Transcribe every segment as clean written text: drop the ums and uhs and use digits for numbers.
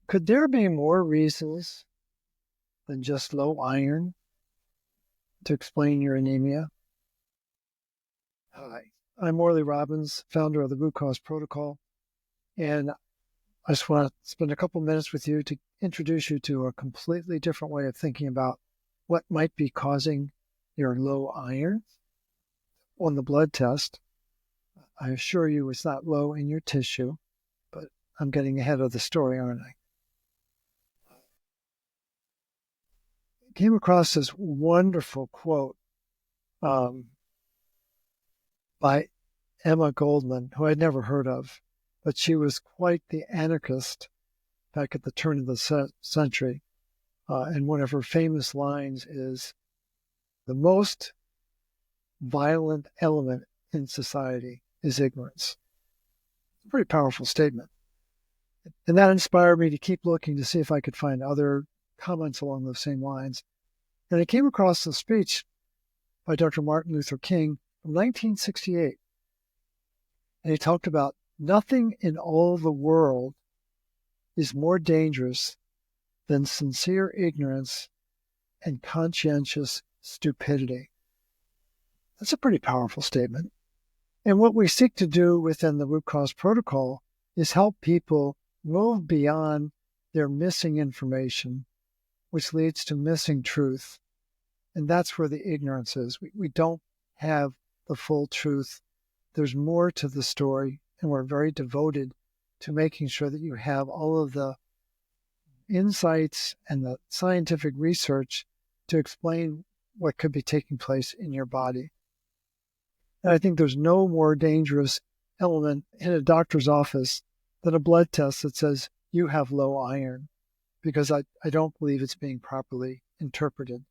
Could there be more reasons than just low iron to explain your anemia? Hi, I'm Morley Robbins, founder of the Root Cause Protocol, and I just want to spend a couple minutes with you to introduce you to a completely different way of thinking about what might be causing your low iron on the blood test. I assure you it's not low in your tissue, but I'm getting ahead of the story, aren't I? I came across this wonderful quote by Emma Goldman, who I'd never heard of, but she was quite the anarchist back at the turn of the century. And one of her famous lines is, "The most violent element in society is ignorance." A pretty powerful statement. And that inspired me to keep looking to see if I could find other comments along those same lines. And I came across a speech by Dr. Martin Luther King from 1968. And he talked about nothing in all the world is more dangerous than sincere ignorance and conscientious stupidity. That's a pretty powerful statement. And what we seek to do within the Root Cause Protocol is help people move beyond their missing information, which leads to missing truth. And that's where the ignorance is. We don't have the full truth. There's more to the story, and we're very devoted to making sure that you have all of the insights and the scientific research to explain what could be taking place in your body. And I think there's no more dangerous element in a doctor's office than a blood test that says you have low iron, because I don't believe it's being properly interpreted.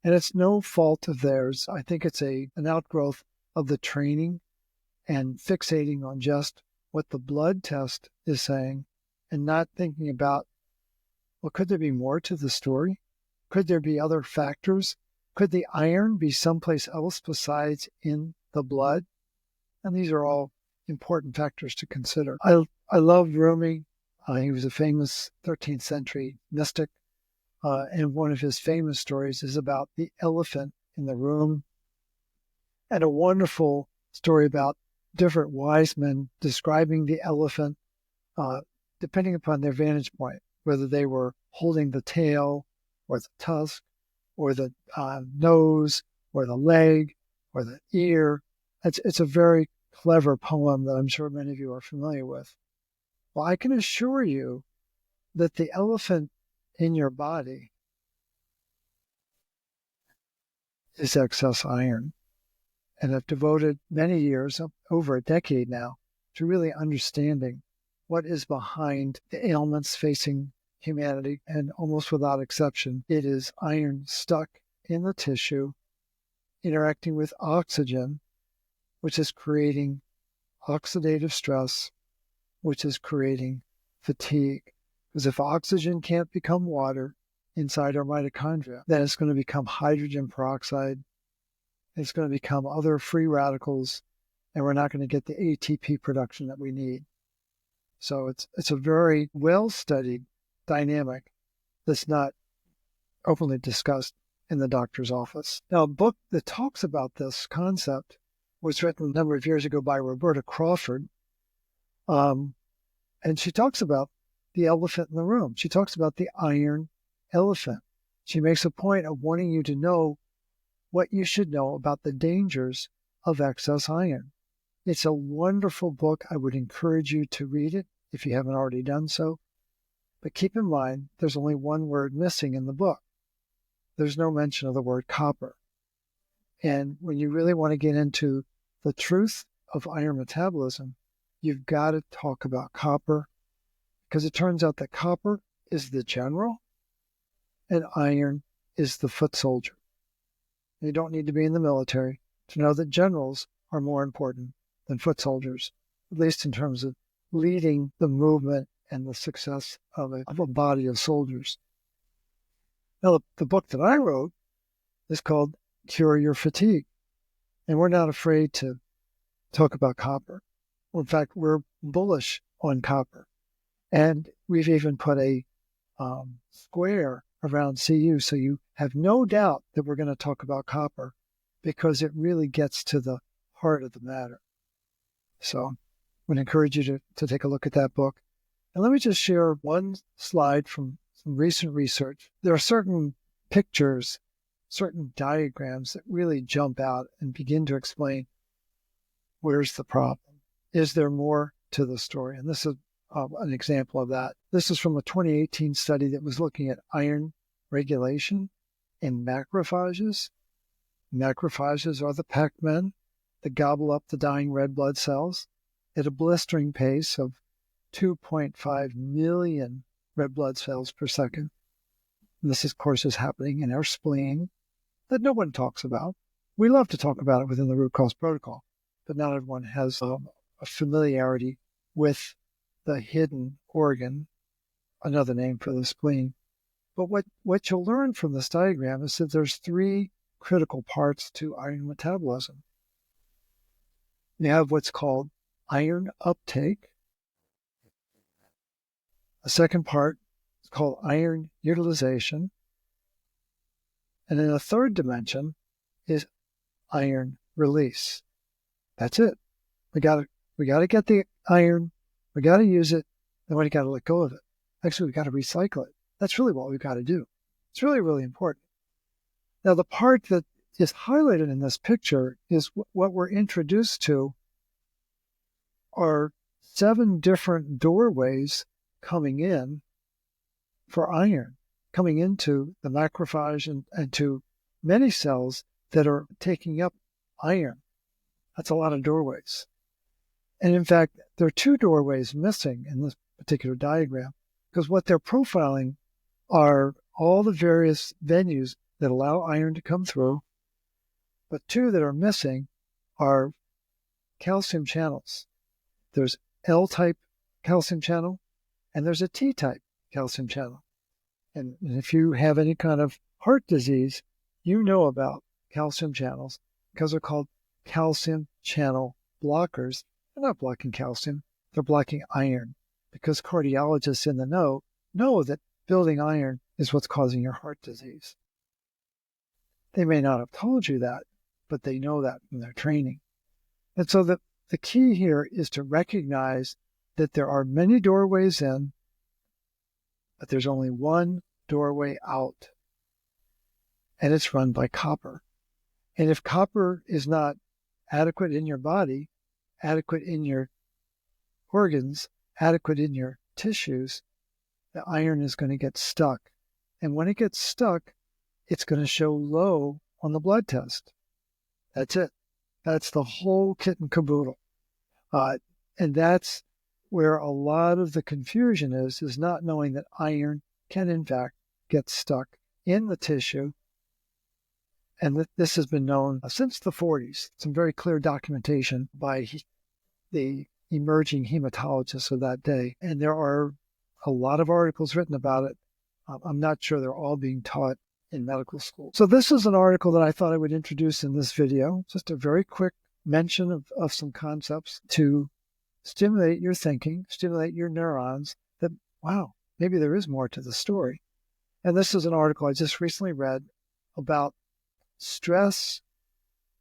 And it's no fault of theirs. I think it's an outgrowth of the training and fixating on just what the blood test is saying and not thinking about, well, could there be more to the story? Could there be other factors? Could the iron be someplace else besides in the blood? And these are all important factors to consider. I love Rumi. He was a famous 13th century mystic. And one of his famous stories is about the elephant in the room, and a wonderful story about different wise men describing the elephant, depending upon their vantage point, whether they were holding the tail or the tusk or the nose or the leg or the ear. It's a very clever poem that I'm sure many of you are familiar with. Well, I can assure you that the elephant in your body is excess iron. And I've devoted many years, over a decade now, to really understanding what is behind the ailments facing humanity. And almost without exception, it is iron stuck in the tissue, interacting with oxygen, which is creating oxidative stress, which is creating fatigue. Because if oxygen can't become water inside our mitochondria, then it's going to become hydrogen peroxide. It's going to become other free radicals, and we're not going to get the ATP production that we need. So it's a very well-studied dynamic that's not openly discussed in the doctor's office. Now, a book that talks about this concept was written a number of years ago by Roberta Crawford, and she talks about the elephant in the room. She talks about the iron elephant. She makes a point of wanting you to know what you should know about the dangers of excess iron. It's a wonderful book. I would encourage you to read it if you haven't already done so. But keep in mind, there's only one word missing in the book. There's no mention of the word copper. And when you really want to get into the truth of iron metabolism, you've got to talk about copper, because it turns out that copper is the general and iron is the foot soldier. You don't need to be in the military to know that generals are more important than foot soldiers, at least in terms of leading the movement and the success of a body of soldiers. Now, the book that I wrote is called Cure Your Fatigue. And we're not afraid to talk about copper. In fact, we're bullish on copper. And we've even put a square around Cu, so you have no doubt that we're going to talk about copper because it really gets to the heart of the matter. So I would encourage you to take a look at that book. And let me just share one slide from some recent research. There are certain pictures, certain diagrams that really jump out and begin to explain where's the problem. Is there more to the story? And this is an example of that. This is from a 2018 study that was looking at iron regulation in macrophages. Macrophages are the Pac-Men that gobble up the dying red blood cells at a blistering pace of 2.5 million red blood cells per second. And this, of course, is happening in our spleen that no one talks about. We love to talk about it within the root cause protocol, but not everyone has a familiarity with the hidden organ, another name for the spleen. But what you'll learn from this diagram is that there's three critical parts to iron metabolism. You have what's called iron uptake. A second part is called iron utilization. And then a third dimension is iron release. That's it. We got to get the iron, we got to use it, then we got to let go of it. Actually, we got to recycle it. That's really what we've got to do. It's really, really important. Now, the part that is highlighted in this picture is what we're introduced to are 7 different doorways coming in for iron, coming into the macrophage and to many cells that are taking up iron. That's a lot of doorways. And in fact, there are 2 doorways missing in this particular diagram because what they're profiling are all the various venues that allow iron to come through, but 2 that are missing are calcium channels. There's L-type calcium channel and there's a T-type calcium channel. And if you have any kind of heart disease, you know about calcium channels because they're called calcium channel blockers. They're not blocking calcium, they're blocking iron because cardiologists in the know that building iron is what's causing your heart disease. They may not have told you that, but they know that from their training. And so the key here is to recognize that there are many doorways in, but there's only one doorway out, and it's run by copper. And if copper is not adequate in your body, adequate in your organs, adequate in your tissues, the iron is going to get stuck. And when it gets stuck, it's going to show low on the blood test. That's it. That's the whole kit and caboodle. And that's where a lot of the confusion is not knowing that iron can, in fact, get stuck in the tissue. And this has been known since the 40s. Some very clear documentation by the emerging hematologists of that day. And there are a lot of articles written about it. I'm not sure they're all being taught in medical school. So this is an article that I thought I would introduce in this video. Just a very quick mention of some concepts to stimulate your thinking, stimulate your neurons that, wow, maybe there is more to the story. And this is an article I just recently read about stress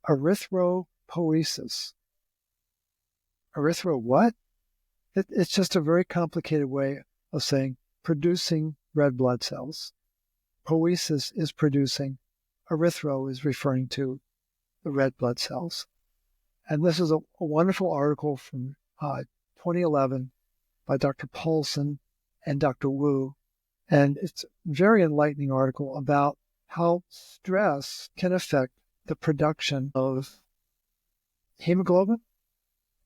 erythropoiesis. Erythro what? It's just a very complicated way of saying producing red blood cells. Poiesis is producing. Erythro is referring to the red blood cells. And this is a wonderful article from 2011 by Dr. Paulson and Dr. Wu. And it's a very enlightening article about how stress can affect the production of hemoglobin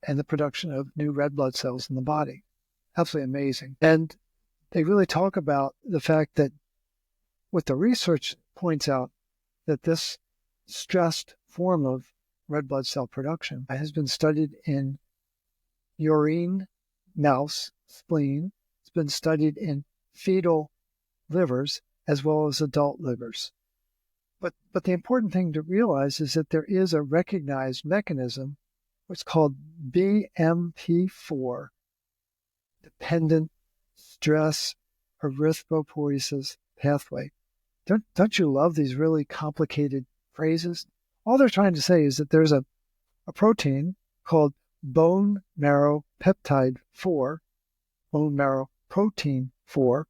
and the production of new red blood cells in the body. Absolutely amazing. And they really talk about the fact that what the research points out, that this stressed form of red blood cell production has been studied in urine, mouse, spleen. It's been studied in fetal livers as well as adult livers. But the important thing to realize is that there is a recognized mechanism, what's called BMP4, dependent stress erythropoiesis pathway. Don't you love these really complicated phrases? All they're trying to say is that there's a protein called bone marrow peptide 4, bone marrow protein 4.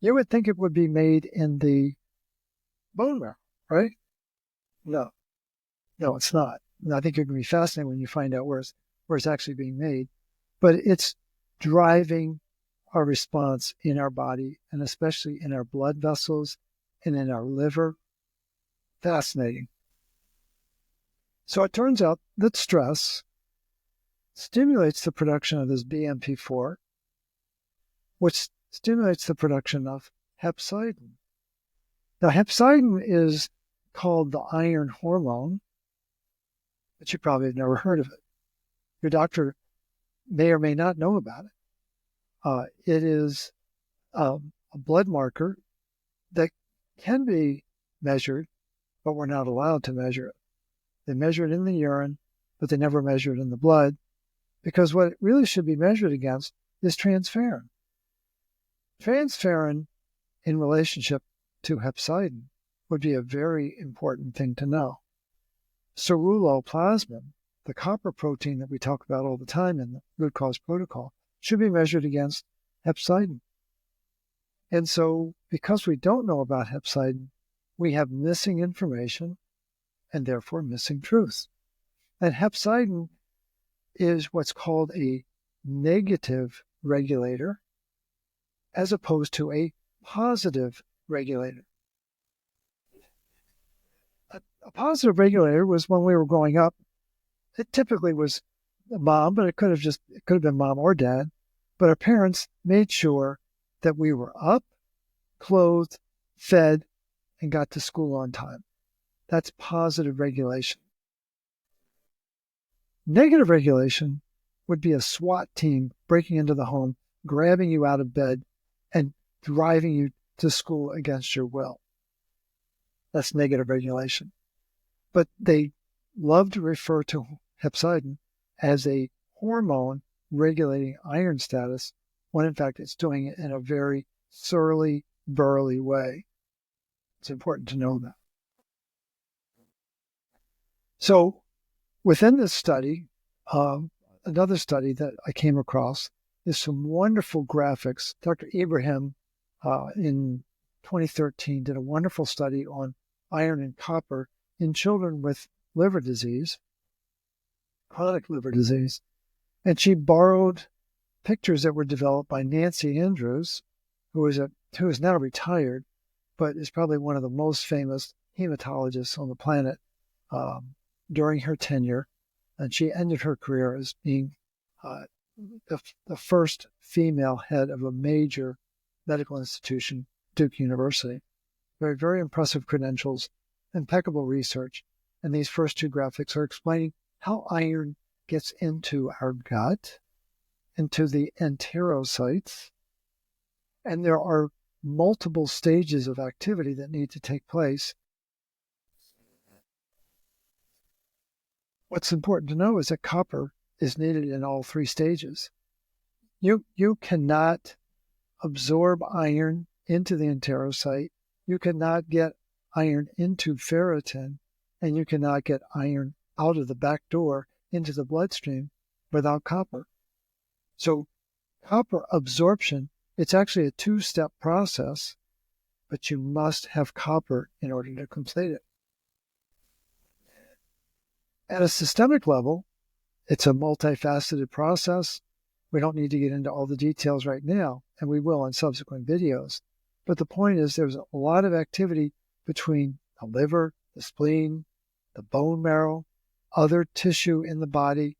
You would think it would be made in the bone marrow, right? No, it's not. And I think you're going to be fascinated when you find out where it's actually being made. But it's driving our response in our body, and especially in our blood vessels and in our liver. Fascinating. So it turns out that stress stimulates the production of this BMP4, which stimulates the production of hepcidin. Now, hepcidin is called the iron hormone, but you probably have never heard of it. Your doctor may or may not know about it. It is a blood marker that can be measured, but we're not allowed to measure it. They measure it in the urine, but they never measure it in the blood, because what it really should be measured against is transferrin. Transferrin, in relationship to hepcidin, would be a very important thing to know. Ceruloplasmin, the copper protein that we talk about all the time in the root cause protocol, should be measured against hepcidin. And so, because we don't know about hepcidin, we have missing information and therefore missing truth. And hepcidin is what's called a negative regulator as opposed to a positive regulator. A positive regulator was when we were growing up. It typically was mom, but it could have been mom or dad. But our parents made sure that we were up, clothed, fed, and got to school on time. That's positive regulation. Negative regulation would be a SWAT team breaking into the home, grabbing you out of bed, and driving you to school against your will. That's negative regulation. But they love to refer to hepcidin as a hormone regulating iron status, when in fact it's doing it in a very surly, burly way. It's important to know that. So within this study, another study that I came across is some wonderful graphics. Dr. Ibrahim in 2013 did a wonderful study on iron and copper in children with liver disease, chronic liver disease. And she borrowed pictures that were developed by Nancy Andrews, who is now retired, but is probably one of the most famous hematologists on the planet during her tenure. And she ended her career as being the first female head of a major medical institution, Duke University. Very, very impressive credentials, impeccable research. And these first two graphics are explaining how iron gets into our gut, into the enterocytes. And there are multiple stages of activity that need to take place. What's important to know is that copper is needed in all three stages. You cannot absorb iron into the enterocyte. You cannot get iron into ferritin, and you cannot get iron out of the back door into the bloodstream without copper. So copper absorption, it's actually a two-step process, but you must have copper in order to complete it. At a systemic level, it's a multifaceted process. We don't need to get into all the details right now, and we will in subsequent videos. But the point is there's a lot of activity between the liver, the spleen, the bone marrow, other tissue in the body,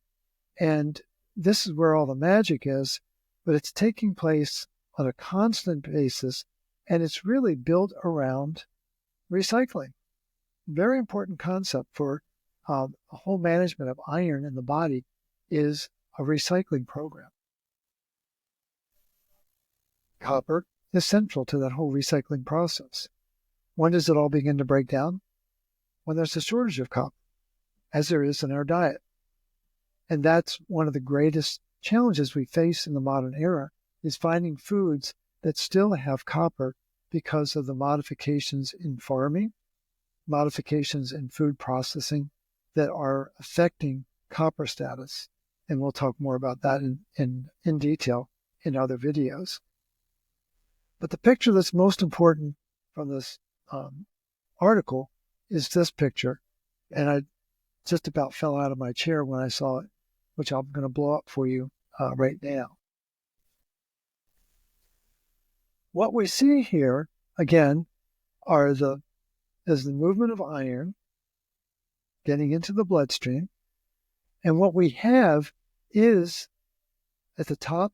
and this is where all the magic is, but it's taking place on a constant basis, and it's really built around recycling. Very important concept for a whole management of iron in the body is a recycling program. Copper is central to that whole recycling process. When does it all begin to break down? When there's a shortage of copper, as there is in our diet. And that's one of the greatest challenges we face in the modern era, is finding foods that still have copper because of the modifications in farming, modifications in food processing that are affecting copper status. And we'll talk more about that in detail in other videos. But the picture that's most important from this article is this picture. And I just about fell out of my chair when I saw it, which I'm going to blow up for you right now. What we see here, again, is the movement of iron getting into the bloodstream. And what we have is, at the top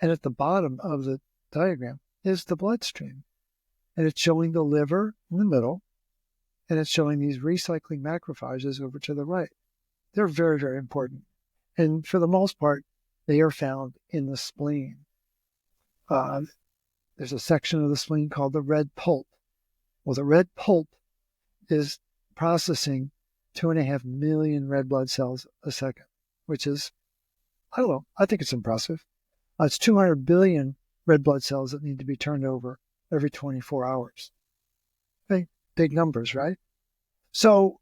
and at the bottom of the diagram, is the bloodstream. And it's showing the liver in the middle, and it's showing these recycling macrophages over to the right. They're very, very important. And for the most part, they are found in the spleen. There's a section of the spleen called the red pulp. Well, the red pulp is processing 2.5 million red blood cells a second, which is, I don't know, I think it's impressive. It's 200 billion red blood cells that need to be turned over every 24 hours. Big numbers, right? So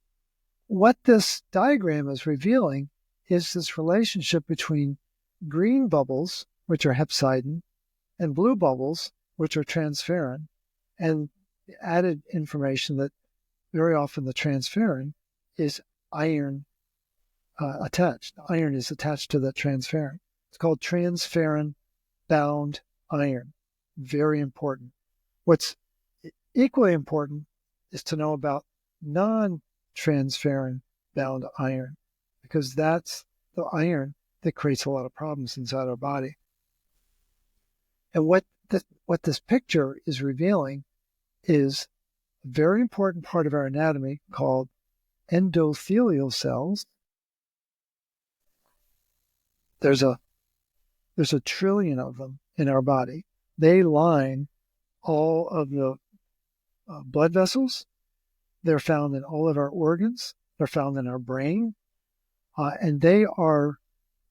what this diagram is revealing is this relationship between green bubbles, which are hepcidin, and blue bubbles, which are transferrin, and the added information that very often the transferrin is iron attached. Iron is attached to that transferrin. It's called transferrin-bound iron. Very important. What's equally important is to know about non-transferrin-bound iron, because that's the iron that creates a lot of problems inside our body. And what this picture is revealing is a very important part of our anatomy called endothelial cells. There's a trillion of them in our body. They line all of the blood vessels. They're found in all of our organs. They're found in our brain. And they are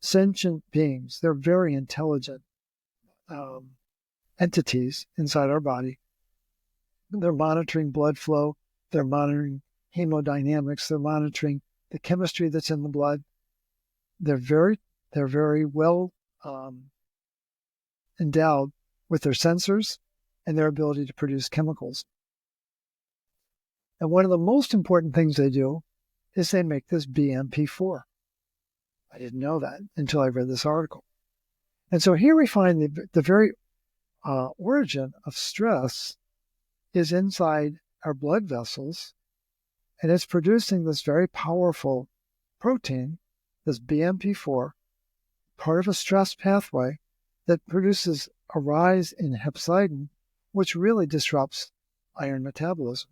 sentient beings. They're very intelligent entities inside our body. They're monitoring blood flow. They're monitoring hemodynamics. They're monitoring the chemistry that's in the blood. They're very well endowed with their sensors and their ability to produce chemicals. And one of the most important things they do is they make this BMP4. I didn't know that until I read this article. And so here we find the very origin of stress is inside our blood vessels, and it's producing this very powerful protein, this BMP4, part of a stress pathway that produces a rise in hepcidin, which really disrupts iron metabolism.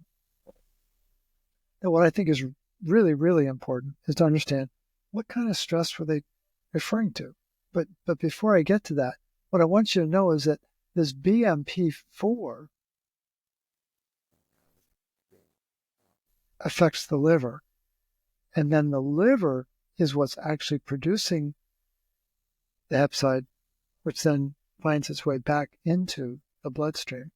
And what I think is really, really important is to understand what kind of stress were they referring to. But before I get to that, what I want you to know is that this BMP4 affects the liver. And then the liver is what's actually producing the hepcidin, which then finds its way back into the bloodstream.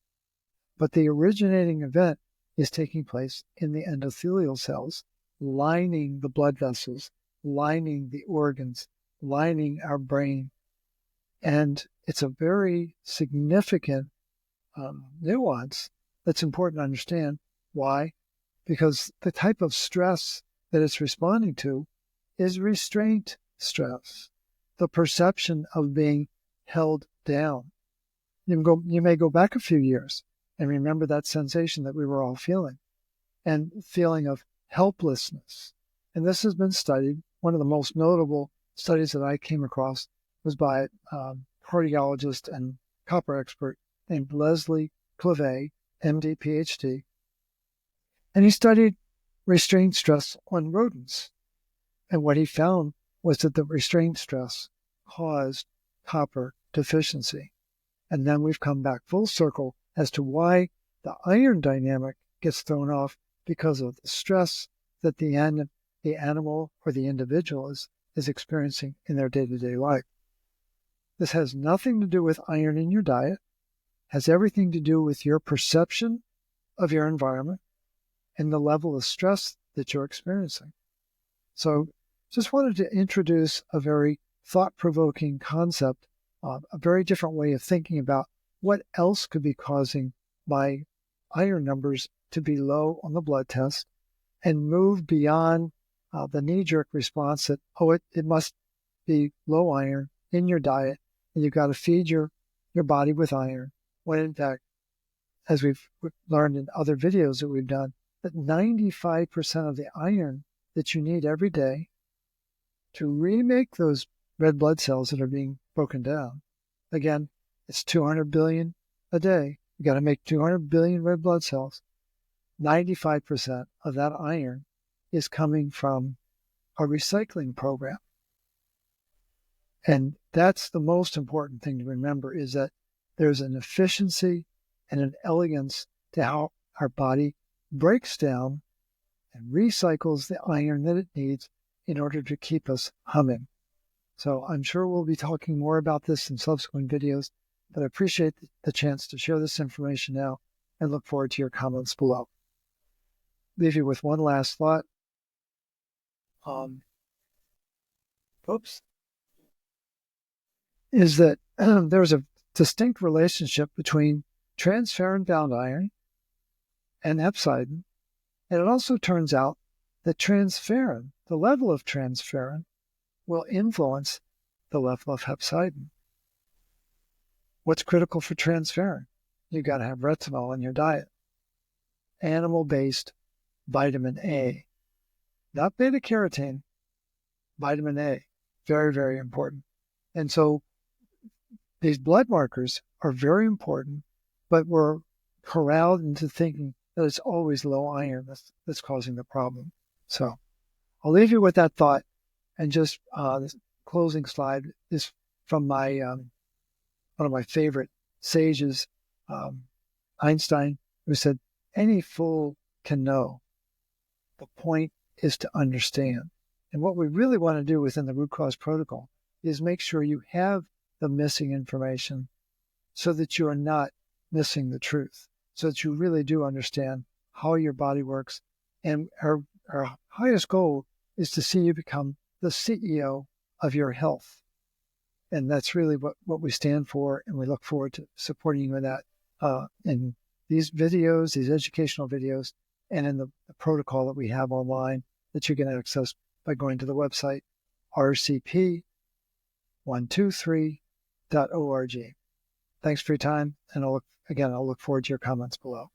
But the originating event is taking place in the endothelial cells, lining the blood vessels, lining the organs, lining our brain. And it's a very significant nuance that's important to understand. Why? Because the type of stress that it's responding to is restraint stress, the perception of being held down. You may go back a few years and remember that sensation that we were all feeling, and feeling of helplessness. And this has been studied. One of the most notable studies that I came across was by a cardiologist and copper expert named Leslie Clavet, MD, PhD. And he studied restraint stress on rodents. And what he found was that the restraint stress caused copper deficiency. And then we've come back full circle as to why the iron dynamic gets thrown off, because of the stress that the animal or the individual is experiencing in their day-to-day life. This has nothing to do with iron in your diet. has everything to do with your perception of your environment and the level of stress that you're experiencing. So just wanted to introduce a very thought-provoking concept, a very different way of thinking about what else could be causing my iron numbers to be low on the blood test, and move beyond the knee-jerk response that, it must be low iron in your diet, and you've got to feed your body with iron, when in fact, as we've learned in other videos that we've done, that 95% of the iron that you need every day to remake those red blood cells that are being broken down. Again, it's 200 billion a day. You got to make 200 billion red blood cells. 95% of that iron is coming from a recycling program. And that's the most important thing to remember, is that there's an efficiency and an elegance to how our body breaks down and recycles the iron that it needs in order to keep us humming. So I'm sure we'll be talking more about this in subsequent videos, but I appreciate the chance to share this information now and look forward to your comments below. Leave you with one last thought. Is that there's a distinct relationship between transferrin-bound iron and hepcidin, and it also turns out that transferrin, the level of transferrin, will influence the level of hepcidin. What's critical for transferrin? You've got to have retinol in your diet. Animal-based vitamin A, not beta-carotene, vitamin A, very, very important. And so these blood markers are very important, but we're corralled into thinking that it's always low iron that's causing the problem. So I'll leave you with that thought. And just this closing slide is from my one of my favorite sages, Einstein, who said, "Any fool can know. The point is to understand." And what we really want to do within the root cause protocol is make sure you have the missing information so that you are not missing the truth, so that you really do understand how your body works. And our highest goal is to see you become the CEO of your health. And that's really what we stand for, and we look forward to supporting you in that in these videos, these educational videos, and in the protocol that we have online that you can access by going to the website rcp123.org. Thanks for your time, and I'll look forward to your comments below.